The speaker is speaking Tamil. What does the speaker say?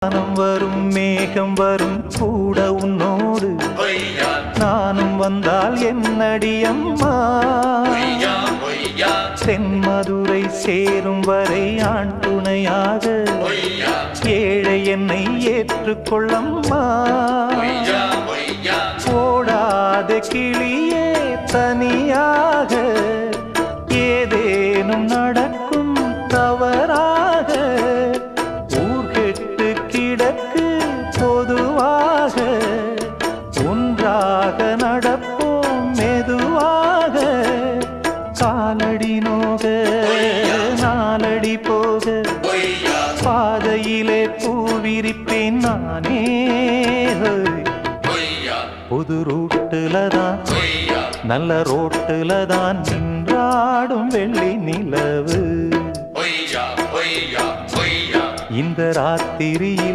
வானம் வரும் மேகம் வரும் கூட உன்னோடு நானும் வந்தால் என்னடி அம்மா தென்மதுரை சேரும் வரை ஆண் துணையாக ஏழை என்னை ஏற்றுக்கொள்ளம்மா ஓடாத கிளியே தனியாக ஏதேனும் நடக்கும் தவறாக ஊர்கெட்டு கிடக்கு பொதுவாக ஒன்றாக நடப்போம் மெதுவாக காலடி நோக நாலடி போக பாதையிலே பூவிரிப்பேன் நானே புது ரூட்டுல தான் நல்ல ரோட்டுல தான் நின்றாடும் வெள்ளி நிலவு இந்த ராத்திரியில்